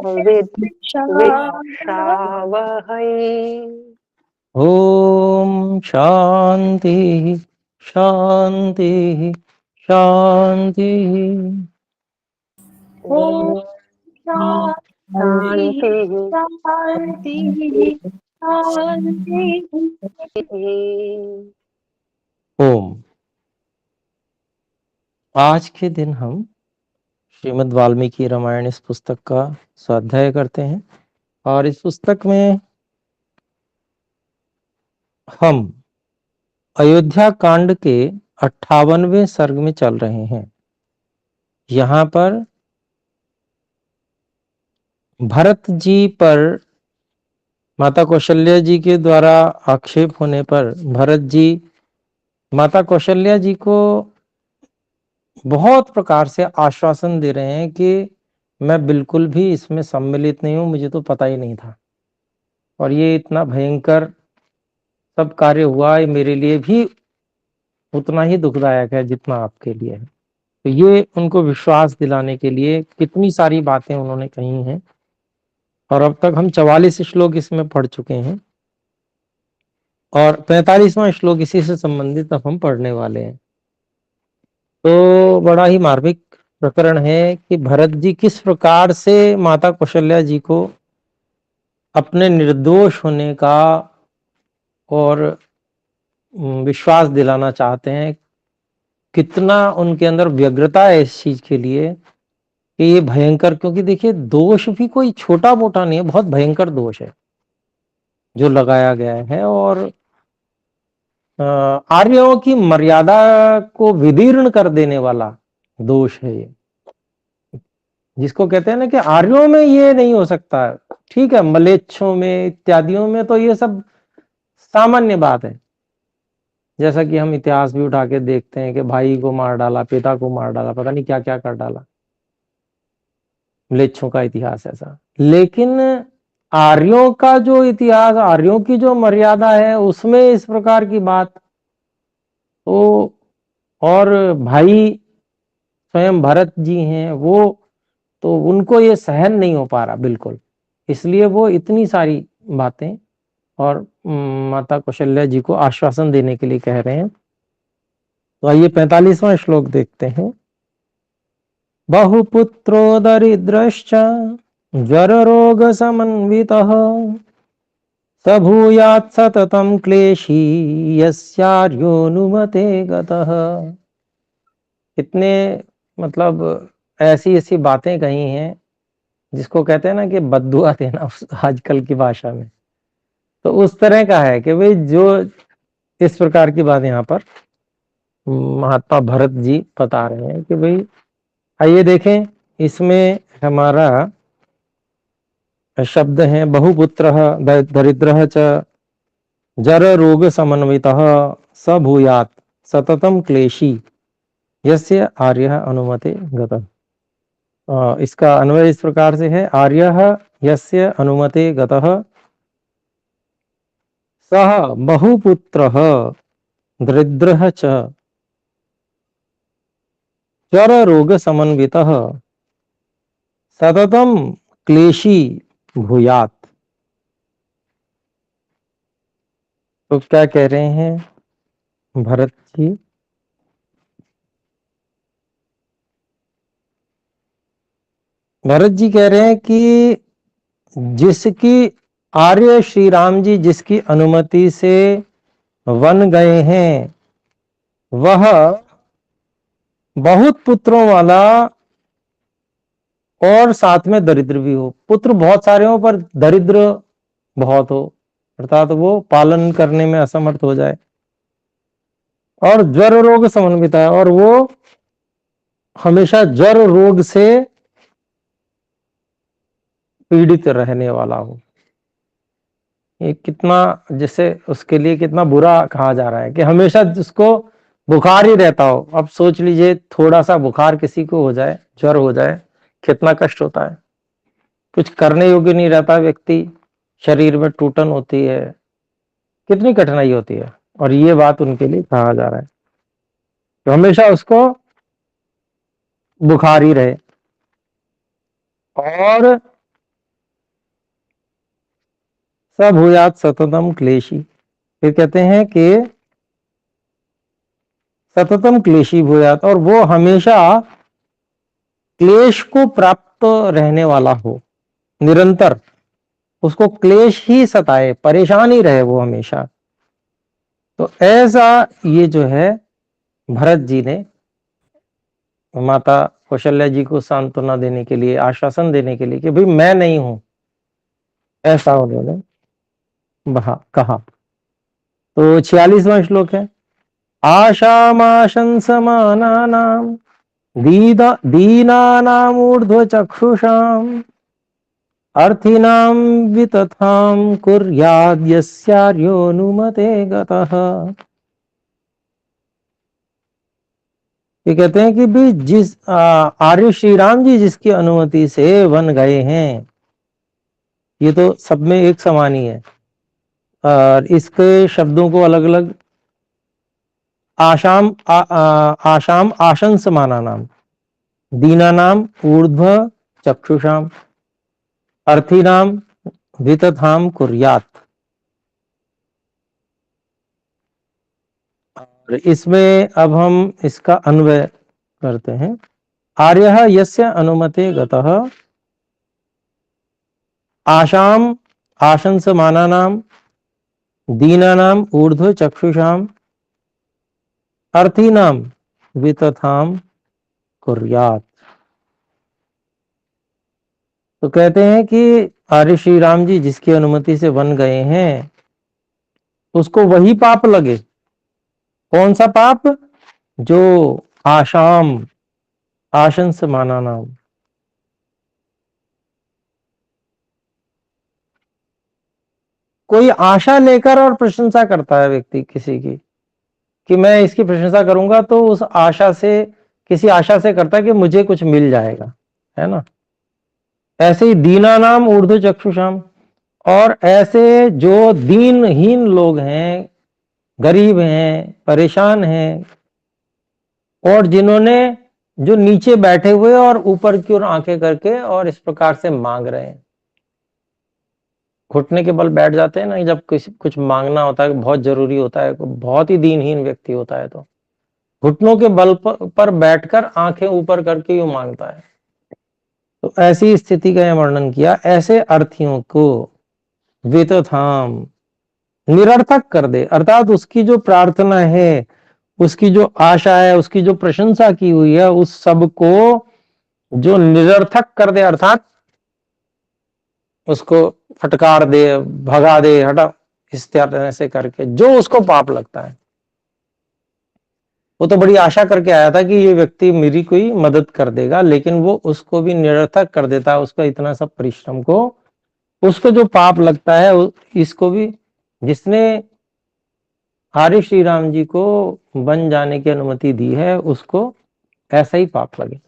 विद्विषावहै। ओम शांति शांति शांति। ॐ शान्ति शान्तिः शान्तिः शान्तिः। ओम। आज के दिन हम श्रीमद् वाल्मीकि रामायण इस पुस्तक का स्वाध्याय करते हैं और इस पुस्तक में हम अयोध्या कांड के 58वें सर्ग में चल रहे हैं। यहाँ पर भरत जी पर माता कौशल्या जी के द्वारा आक्षेप होने पर भरत जी माता कौशल्या जी को बहुत प्रकार से आश्वासन दे रहे हैं कि मैं बिल्कुल भी इसमें सम्मिलित नहीं हूं, मुझे तो पता ही नहीं था और ये इतना भयंकर सब कार्य हुआ, ये मेरे लिए भी उतना ही दुखदायक है जितना आपके लिए है। तो ये उनको विश्वास दिलाने के लिए कितनी सारी बातें उन्होंने कही हैं और अब तक हम 44 श्लोक इसमें पढ़ चुके हैं और 45वां श्लोक इसी से संबंधित अब हम पढ़ने वाले हैं। तो बड़ा ही मार्मिक प्रकरण है कि भरत जी किस प्रकार से माता कौशल्या जी को अपने निर्दोष होने का और विश्वास दिलाना चाहते हैं। कितना उनके अंदर व्यग्रता है इस चीज के लिए कि ये भयंकर, क्योंकि देखिए दोष भी कोई छोटा मोटा नहीं है, बहुत भयंकर दोष है जो लगाया गया है और आर्यों की मर्यादा को विदीर्ण कर देने वाला दोष है ये, जिसको कहते हैं ना कि आर्यों में ये नहीं हो सकता। ठीक है, मलेच्छों में इत्यादियों में तो ये सब सामान्य बात है, जैसा कि हम इतिहास भी उठा के देखते हैं कि भाई को मार डाला, पिता को मार डाला, पता नहीं क्या क्या कर डाला, मलेच्छों का इतिहास ऐसा। लेकिन आर्यों का जो इतिहास, आर्यों की जो मर्यादा है उसमें इस प्रकार की बात तो, और भाई स्वयं भरत जी हैं वो, तो उनको ये सहन नहीं हो पा रहा बिल्कुल, इसलिए वो इतनी सारी बातें और माता कौशल्या जी को आश्वासन देने के लिए कह रहे हैं। तो आइए 45वां श्लोक देखते हैं। बहुपुत्रो दरिद्रश्च जररोग समन्वितः स भूयात् सततं क्लेशी यस्यार्योनुमते गतः। इतने मतलब ऐसी ऐसी बातें कही हैं जिसको कहते हैं ना कि बद्दुआ देना आजकल की भाषा में, तो उस तरह का है कि भाई जो इस प्रकार की बात यहाँ पर महात्मा भरत जी बता रहे हैं कि भाई आइए देखें, इसमें हमारा शब्द है बहुपुत्र दरिद्र च जर रोग समन्वितः स भूयात् सततम क्लेशी यस्य आर्य अनुमते गतः। इसका अन्वय इस प्रकार से है, आर्य यस्य अनुमते गतः सह बहुपुत्र दरिद्र च जर रोग समन्वितः सततम क्लेशी भूयात्। तो क्या कह रहे हैं भरत जी? भरत जी कह रहे हैं कि जिसकी आर्य श्री राम जी जिसकी अनुमति से वन गए हैं वह बहुत पुत्रों वाला और साथ में दरिद्र भी हो। पुत्र बहुत सारे हो पर दरिद्र बहुत हो, अर्थात वो पालन करने में असमर्थ हो जाए, और ज्वर रोग समन्वित है और वो हमेशा ज्वर रोग से पीड़ित रहने वाला हो। ये कितना, जैसे उसके लिए कितना बुरा कहा जा रहा है कि हमेशा उसको बुखार ही रहता हो। अब सोच लीजिए थोड़ा सा बुखार किसी को हो जाए, ज्वर हो जाए, कितना कष्ट होता है, कुछ करने योग्य नहीं रहता व्यक्ति, शरीर में टूटन होती है, कितनी कठिनाई होती है। और ये बात उनके लिए कहा जा रहा है तो हमेशा उसको बुखार ही रहे। और स भूयात् सततम क्लेशी। फिर कहते हैं कि सततम क्लेशी भूयात्, और वो हमेशा क्लेश को प्राप्त रहने वाला हो, निरंतर उसको क्लेश ही सताए, परेशान ही रहे वो हमेशा। तो ऐसा ये जो है भरत जी ने माता कौशल्या जी को सांत्वना देने के लिए, आश्वासन देने के लिए कि भाई मैं नहीं हूं, ऐसा उन्होंने कहा। तो 46वां श्लोक है, आशामाशंसमानानां दीनानामूर्ध्वचक्षुषाम् अर्थिनां वितथां कुर्याद् यस्यार्योनुमते गतः। ये कहते हैं कि भी जिस आर्य श्री राम जी जिसकी अनुमति से बन गए हैं, ये तो सब में एक समान ही है। और इसके शब्दों को अलग अलग आशाम आशंस माना नाम, दीना नाम ऊर्ध्व चक्षुषाम, अर्थी नाम वितथाम कुर्यात। और इसमें अब हम इसका अन्वय करते हैं। आर्यः यस्य अनुमते गतः आशाम आशंस मानानाम दीनानाम ऊर्ध्व चक्षुषाम अर्थीनाम वितथाम कुर्यात। तो कहते हैं कि आर्य श्री राम जी जिसकी अनुमति से बन गए हैं उसको वही पाप लगे। कौन सा पाप? जो आशाम आशंस माना नाम, कोई आशा लेकर और प्रशंसा करता है व्यक्ति किसी की कि मैं इसकी प्रशंसा करूंगा, तो उस आशा से, किसी आशा से करता है कि मुझे कुछ मिल जाएगा, है ना। ऐसे ही दीना नाम ऊर्ध्व चक्षुषाम, और ऐसे जो दीनहीन लोग हैं, गरीब हैं, परेशान हैं, और जिन्होंने जो नीचे बैठे हुए और ऊपर की ओर आंखें करके और इस प्रकार से मांग रहे हैं, घुटने के बल बैठ जाते हैं ना, जब कुछ मांगना होता है, बहुत जरूरी होता है, बहुत ही दीनहीन व्यक्ति होता है, तो घुटनों के बल पर बैठकर आंखें ऊपर करके यूं मांगता है। तो ऐसी स्थिति का यह वर्णन किया। ऐसे अर्थियों को वितथाम, निरर्थक कर दे, अर्थात उसकी जो प्रार्थना है, उसकी जो आशा है, उसकी जो प्रशंसा की हुई है, उस सब को जो निरर्थक कर दे, अर्थात उसको फटकार दे, भगा दे, हटा, इस तरह से करके जो उसको पाप लगता है। वो तो बड़ी आशा करके आया था कि ये व्यक्ति मेरी कोई मदद कर देगा, लेकिन वो उसको भी निरर्थक कर देता है, उसका इतना सब परिश्रम को, उसको जो पाप लगता है, इसको भी, जिसने आर्य श्री राम जी को बन जाने की अनुमति दी है, उसको ऐसा ही पाप लगे।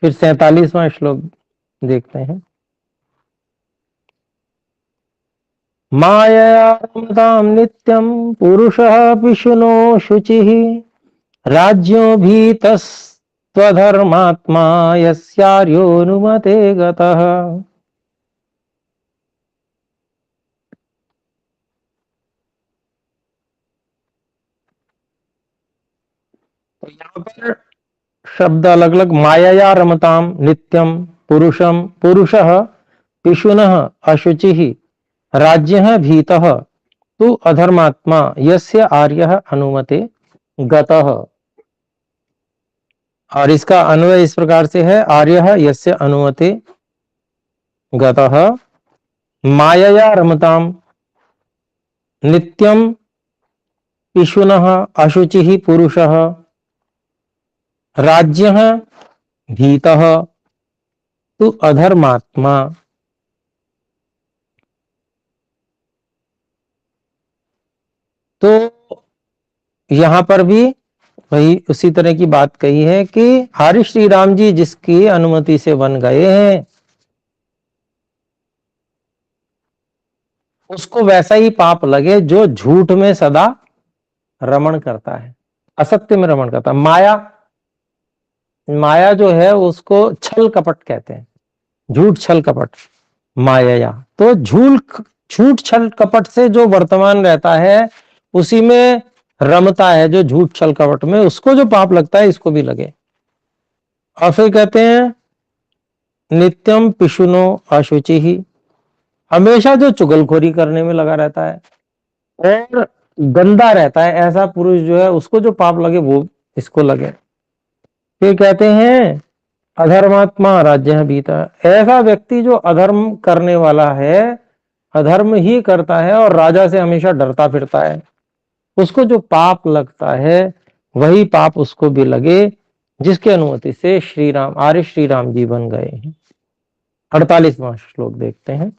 फिर 47वां श्लोक देखते हैं। मायया रमतां नित्यं पुरुषः पिशुनो शुचिः राज्यो भीतस्त्वधर्मात्मा यस्यार्योनुमते गतः। तो यहाँ पर शब्द अलग अलग, मायया रमताम नित्यम पुरुषः पिशुनः अशुचिः राज्यः भीतः तु अधर्मात्मा यस्य आर्यः अनुमते गतः। और इसका अन्वय इस प्रकार से है, आर्यः यस्य अनुमते गतः मायया रमताम नित्यम पिशुनः अशुचिः पुरुषः राज्यः भीतः तु अधर्मात्मा। तो यहां पर भी वही उसी तरह की बात कही है कि आर्य श्री राम जी जिसकी अनुमति से बन गए हैं, उसको वैसा ही पाप लगे जो झूठ में सदा रमण करता है, असत्य में रमण करता है। माया जो है उसको छल कपट कहते हैं। झूठ छल कपट माया। तो झूठ छल कपट से जो वर्तमान रहता है उसी में रमता है, जो झूठ छल कपट में, उसको जो पाप लगता है इसको भी लगे। और फिर कहते हैं नित्यम पिशुनो अशुचि ही, हमेशा जो चुगलखोरी करने में लगा रहता है और गंदा रहता है, ऐसा पुरुष जो है उसको जो पाप लगे वो इसको लगे। फिर कहते हैं अधर्मात्मा राज्य बीता, ऐसा व्यक्ति जो अधर्म करने वाला है, अधर्म ही करता है और राजा से हमेशा डरता फिरता है, उसको जो पाप लगता है वही पाप उसको भी लगे, जिसकी अनुमति से श्री राम आर्य श्री राम जी बन गए हैं। 48वां श्लोक देखते हैं।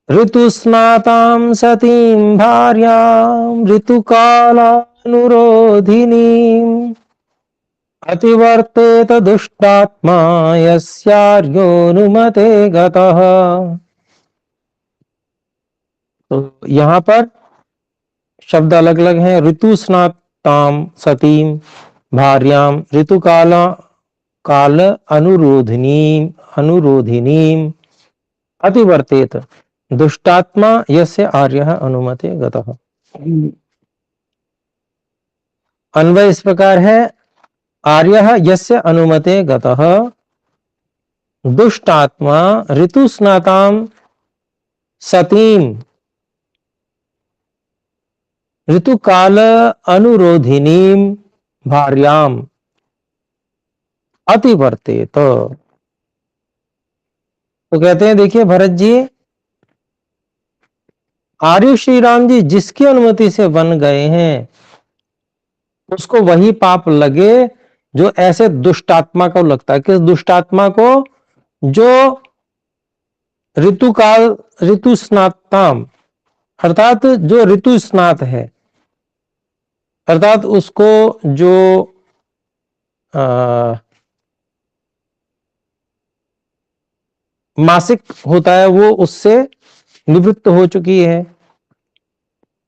ऋतुस्नातां सतीं भार्यां ऋतुकालानुरोधिनीम् अतिवर्तेत दुष्टात्मा यस्यार्योनुमते गतः। तो यहाँ पर शब्द अलग अलग हैं। ऋतुस्नातां सतीं भार्यां ऋतुकाल अनुरोधिनीम् अतिवर्तेत दुष्टात्मा यस्य आर्यः अनुमते गतः। अन्वय इस प्रकार है, आर्यः यस्य अनुमते गतः दुष्टात्मा ऋतुस्नातां सतीं ऋतुकाल अनुरोधिनीं भार्याम् अतिवर्तेत। तो कहते हैं देखिए भरत जी, आर्य श्री राम जी जिसकी अनुमति से बन गए हैं उसको वही पाप लगे जो ऐसे दुष्टात्मा को लगता है। किस दुष्टात्मा को? जो ऋतु स्नाताम अर्थात जो ऋतु स्नात है, अर्थात उसको जो मासिक होता है वो उससे निवृत्त हो चुकी है,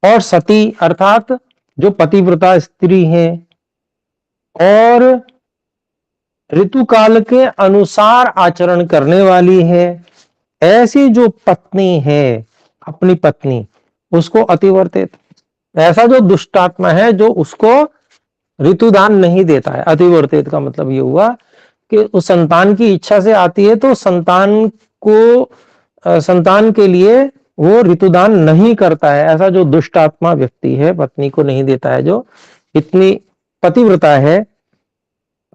और सती अर्थात जो पतिव्रता स्त्री है और ऋतुकाल के अनुसार आचरण करने वाली है, ऐसी जो पत्नी है अपनी पत्नी उसको अतिवर्तित, ऐसा जो दुष्टात्मा है जो उसको ऋतुदान नहीं देता है। अतिवर्तित का मतलब ये हुआ कि उस संतान की इच्छा से आती है तो संतान के लिए वो ऋतुदान नहीं करता है, ऐसा जो दुष्टात्मा व्यक्ति है, पत्नी को नहीं देता है, जो इतनी पतिव्रता है,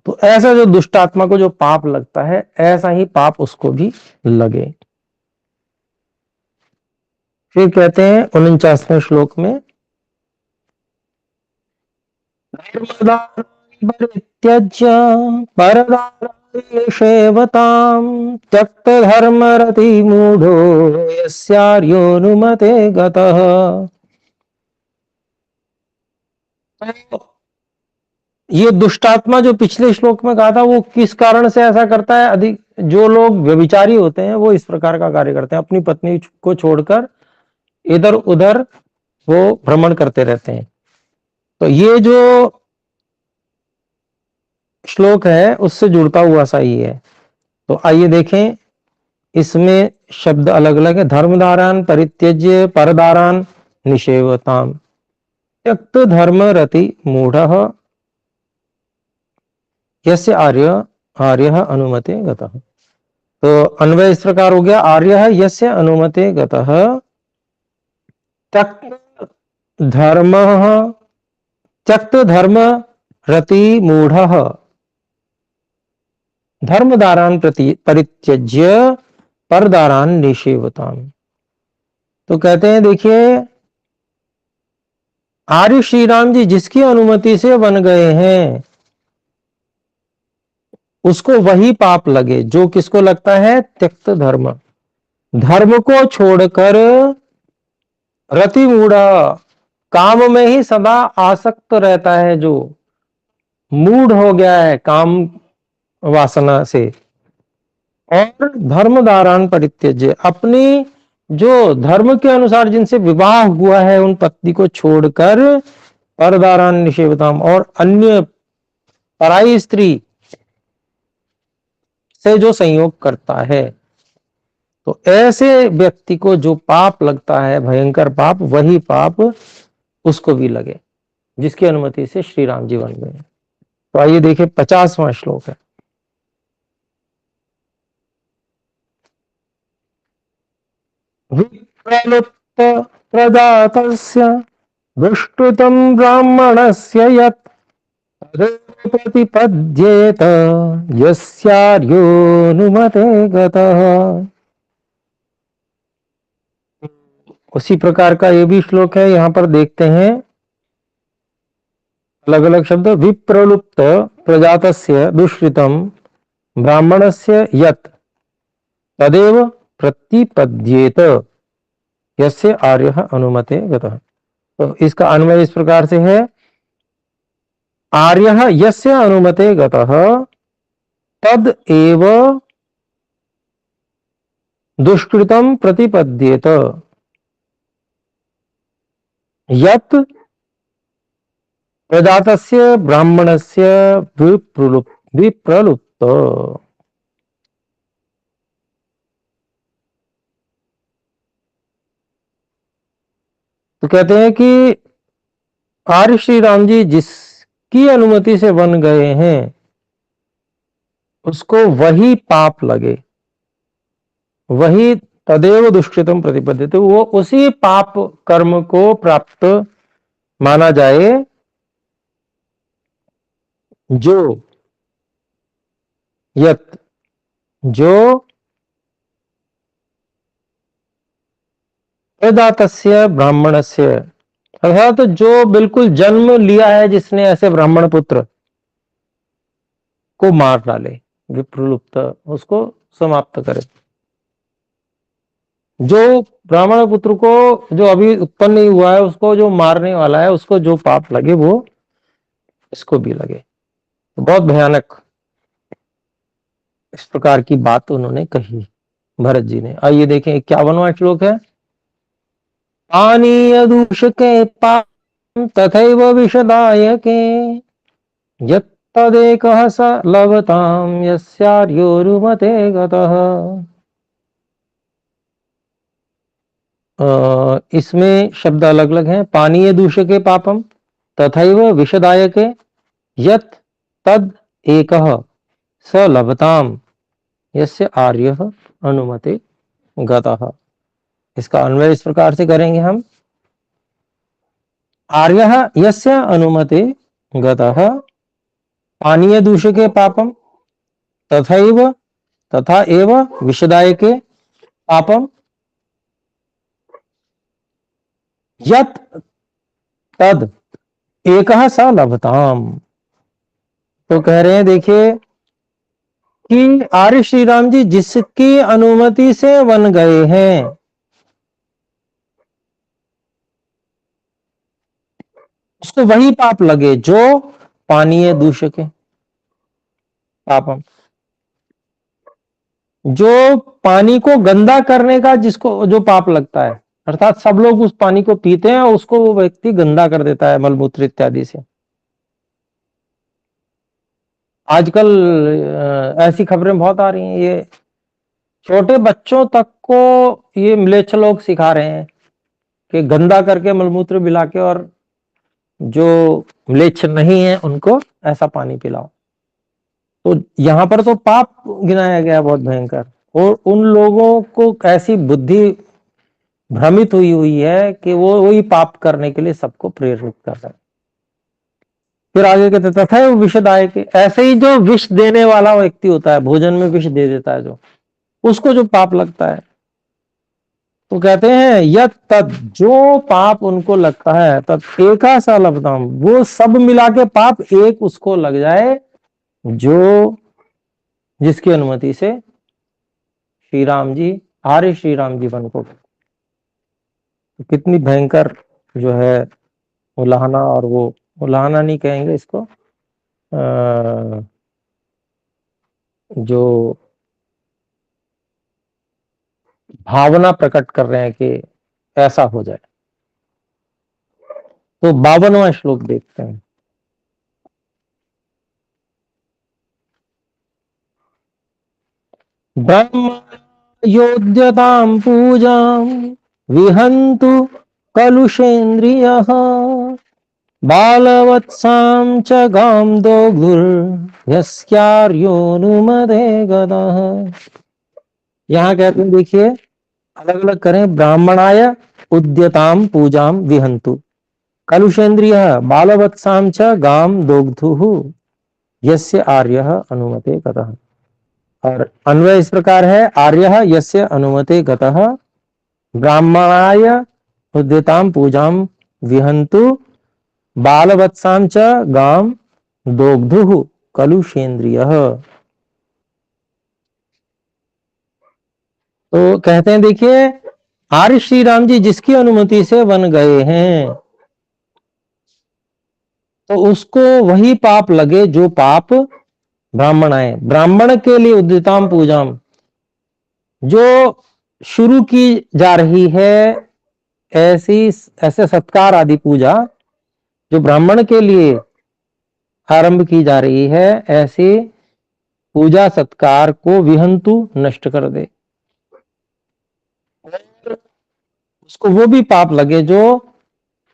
तो ऐसा जो दुष्टात्मा को जो पाप लगता है ऐसा ही पाप उसको भी लगे। फिर कहते हैं 49वें श्लोक में परित्यज्य परदारायशेवतां त्यक्त धर्मरति मूढ़ो यस्यार्योनुमते गतः। ये दुष्टात्मा जो पिछले श्लोक में कहा था वो किस कारण से ऐसा करता है? अधिक जो लोग व्यभिचारी होते हैं वो इस प्रकार का कार्य करते हैं, अपनी पत्नी को छोड़कर इधर उधर वो भ्रमण करते रहते हैं। तो ये जो श्लोक है उससे जुड़ता हुआ सा ही है। तो आइए देखें, इसमें शब्द अलग अलग है। धर्मदारान परित्यज्य परदारान निषेवताम त्यक्त धर्म रति मूढ़ यस्य आर्य अनुमते गतः। तो अन्वय इस प्रकार हो गया, आर्य यस्य अनुमते गतः त्यक्त धर्म रति मूढ़ धर्मदारान परित्यज्य परदारान निषेवताम। तो कहते हैं देखिए, आर्य श्री राम जी जिसकी अनुमति से बन गए हैं उसको वही पाप लगे जो किसको लगता है? त्यक्त धर्म, धर्म को छोड़कर रति मूढ़ा, काम में ही सदा आसक्त रहता है, जो मूढ़ हो गया है काम वासना से, और धर्मदारान परित्यज्य, अपनी जो धर्म के अनुसार जिनसे विवाह हुआ है उन पत्नी को छोड़कर परदारान निषेवताम, और अन्य पराई स्त्री से जो संयोग करता है, तो ऐसे व्यक्ति को जो पाप लगता है, भयंकर पाप, वही पाप उसको भी लगे, जिसकी अनुमति से श्री राम जी बन गए। तो आइए देखिए 50वां श्लोक है। विप्रलुप्त प्रजातस्य दुष्कृतं ब्राह्मणस्य यत् तदेव प्रतिपद्येत यस्यार्योनुमते गतः। उसी प्रकार का ये भी श्लोक है। यहां पर देखते हैं अलग अलग शब्द। विप्रलुप्त प्रजातस्य दुष्कृतं ब्राह्मणस्य यत् तदेव प्रतिपद्येत यस्य आर्यः अनुमते गतः। तो इसका अन्वय इस प्रकार से है, आर्यः यस्य अनुमते गतः तद एव दुष्कृतं प्रतिपद्येत यत् प्रजातस्य ब्राह्मणस्य विप्रलुप्त। तो कहते हैं कि आर्य श्री राम जी जिसकी अनुमति से बन गए हैं उसको वही पाप लगे, वही तदेव दुष्कृतम प्रतिपद्यते, वो उसी पाप कर्म को प्राप्त माना जाए जो यत जो प्रदातस्य ब्राह्मणस्य, अर्थात जो बिल्कुल जन्म लिया है जिसने ऐसे ब्राह्मण पुत्र को मार डाले, विप्रलुप्त, उसको समाप्त करे। जो ब्राह्मण पुत्र को जो अभी उत्पन्न नहीं हुआ है उसको जो मारने वाला है, उसको जो पाप लगे वो इसको भी लगे। तो बहुत भयानक इस प्रकार की बात उन्होंने कही भरत जी ने। आइए देखें 51वां श्लोक है। पानीय दूषके पाप तथैव विषदायके यत्तदेकः स लभतां यस्यार्योरुमते गतः। इसमें शब्द अलग अलग हैं। पानीय दूषके पापम तथैव विषदायके यत् तद एकः स लभताम यस्य आर्यः अनुमते गतः। इसका अन्वय इस प्रकार से करेंगे हम। आर्यः यस्य अनुमते गतः पानीय दूषके पापम तथैव तथा एव विषदायके पापम यत् तद एकः स लभताम। तो कह रहे हैं देखिए कि आर्य श्री राम जी जिसकी अनुमति से बन गए हैं उसको वही पाप लगे जो पानीय दूषक है पापम, जो पानी को गंदा करने का जिसको जो पाप लगता है, अर्थात सब लोग उस पानी को पीते हैं और उसको वो व्यक्ति गंदा कर देता है मलमूत्र इत्यादि से। आजकल ऐसी खबरें बहुत आ रही हैं, ये छोटे बच्चों तक को ये म्लेच्छ लोग सिखा रहे हैं कि गंदा करके मलमूत्र मिला के और जो म्लेच्छ नहीं है उनको ऐसा पानी पिलाओ। तो यहां पर तो पाप गिनाया गया बहुत भयंकर, और उन लोगों को ऐसी बुद्धि भ्रमित हुई है कि वो वही पाप करने के लिए सबको प्रेरित कर रहे हैं। फिर आगे कहते तथा विषदाय के, ऐसे ही जो विष देने वाला व्यक्ति होता है, भोजन में विष दे देता है जो, उसको जो पाप लगता है, तो कहते हैं यद तद, जो पाप उनको लगता है, तद एका सा लभताम, वो सब मिला के पाप एक उसको लग जाए जो जिसकी अनुमति से श्री राम जी, आर्य श्री राम जी बन को। तो कितनी भयंकर जो है उलाहना, और वो उलाहना नहीं कहेंगे इसको, जो भावना प्रकट कर रहे हैं कि ऐसा हो जाए। तो 52वां श्लोक देखते हैं। ब्रह्म योद्यतां पूजां विहन्तु कलुषेन्द्रियः बालवत्सां च गां दोग्धुर्यस्यार्योनुमते गतः। यहाँ कहते हैं, देखिए अलग अलग करें। ब्राह्मणाय उद्यतां पूजां विहन्तु कलुषेन्द्रियः बालवत्सां च गां दोग्धुः यस्य आर्यः अनुमते गतः। और अन्वय इस प्रकार है, आर्यः यस्य अनुमते गतः ब्राह्मणाय उद्यतां पूजां विहन्तु बालवत्सां च गां दोग्धुः कलुषेन्द्रियः। तो कहते हैं, देखिए आर्य श्री राम जी जिसकी अनुमति से वन गए हैं, तो उसको वही पाप लगे जो पाप ब्राह्मण आए। ब्राह्मण के लिए उद्यताम पूजा जो शुरू की जा रही है, ऐसे सत्कार आदि पूजा जो ब्राह्मण के लिए आरंभ की जा रही है, ऐसे पूजा सत्कार को विहंतु नष्ट कर दे। उसको वो भी पाप लगे जो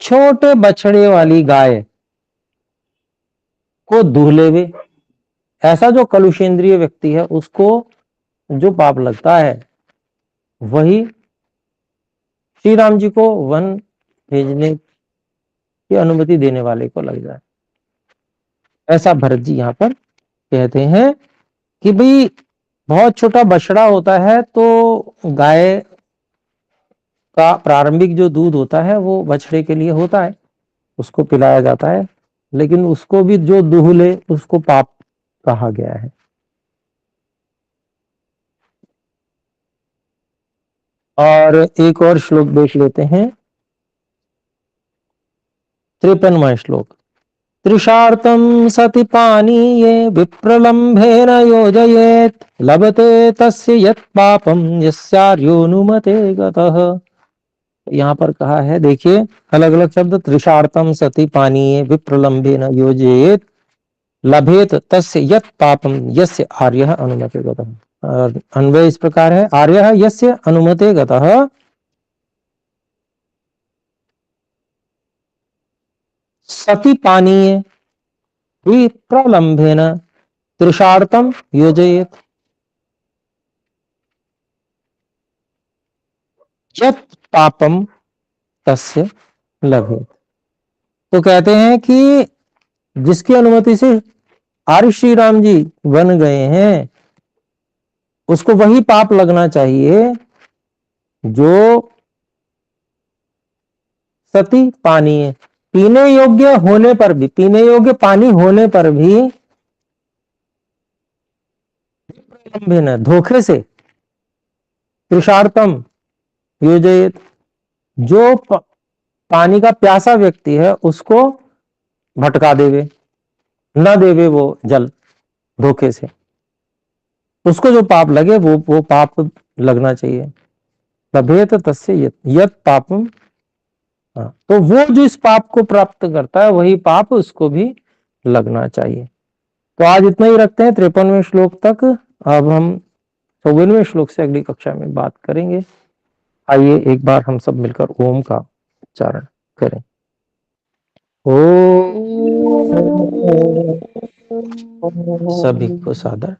छोटे बछड़े वाली गाय को दूह लेवे। ऐसा जो कलुषेंद्रिय व्यक्ति है उसको जो पाप लगता है, वही श्री राम जी को वन भेजने की अनुमति देने वाले को लग जाए। ऐसा भरत जी यहाँ पर कहते हैं कि भाई बहुत छोटा बछड़ा होता है तो गाय का प्रारंभिक जो दूध होता है वो बछड़े के लिए होता है, उसको पिलाया जाता है, लेकिन उसको भी जो दूह ले उसको पाप कहा गया है। और एक और श्लोक देख लेते हैं, 53वां श्लोक। तृषार्तं सति पानीये विप्रलम्भेन योजयेत् लभते तस्य यत् पापं यस्यार्योनुमते गतः। यहाँ पर कहा है, देखिए अलग अलग शब्द। तृषार्तं सति पानीये विप्रलम्भेन योजयेत् लभेत तस्य यत् पापं यस्य आर्यः अनुमते गतः। अन्वय इस प्रकार है, आर्यः यस्य अनुमते गतः सति पानीये विप्रलम्भेन तृषार्तं योजयेत् यत् पापम तस्य लभेत। तो कहते हैं कि जिसकी अनुमति से आर्य श्री राम जी वन गए हैं, उसको वही पाप लगना चाहिए जो सती पानी है, पीने योग्य होने पर भी, पीने योग्य पानी होने पर भी धोखे से तृषार्तम योजयेत, जो पानी का प्यासा व्यक्ति है उसको भटका देवे, न देवे वो जल धोखे से, उसको जो पाप लगे वो पाप लगना चाहिए। लभेत तस्य यत् पापम। तो वो जो इस पाप को प्राप्त करता है वही पाप उसको भी लगना चाहिए। तो आज इतना ही रखते हैं 53वें श्लोक तक। अब हम 54वें श्लोक से अगली कक्षा में बात करेंगे। आइए एक बार हम सब मिलकर ओम का उच्चारण करें। ओम। सभी को सादर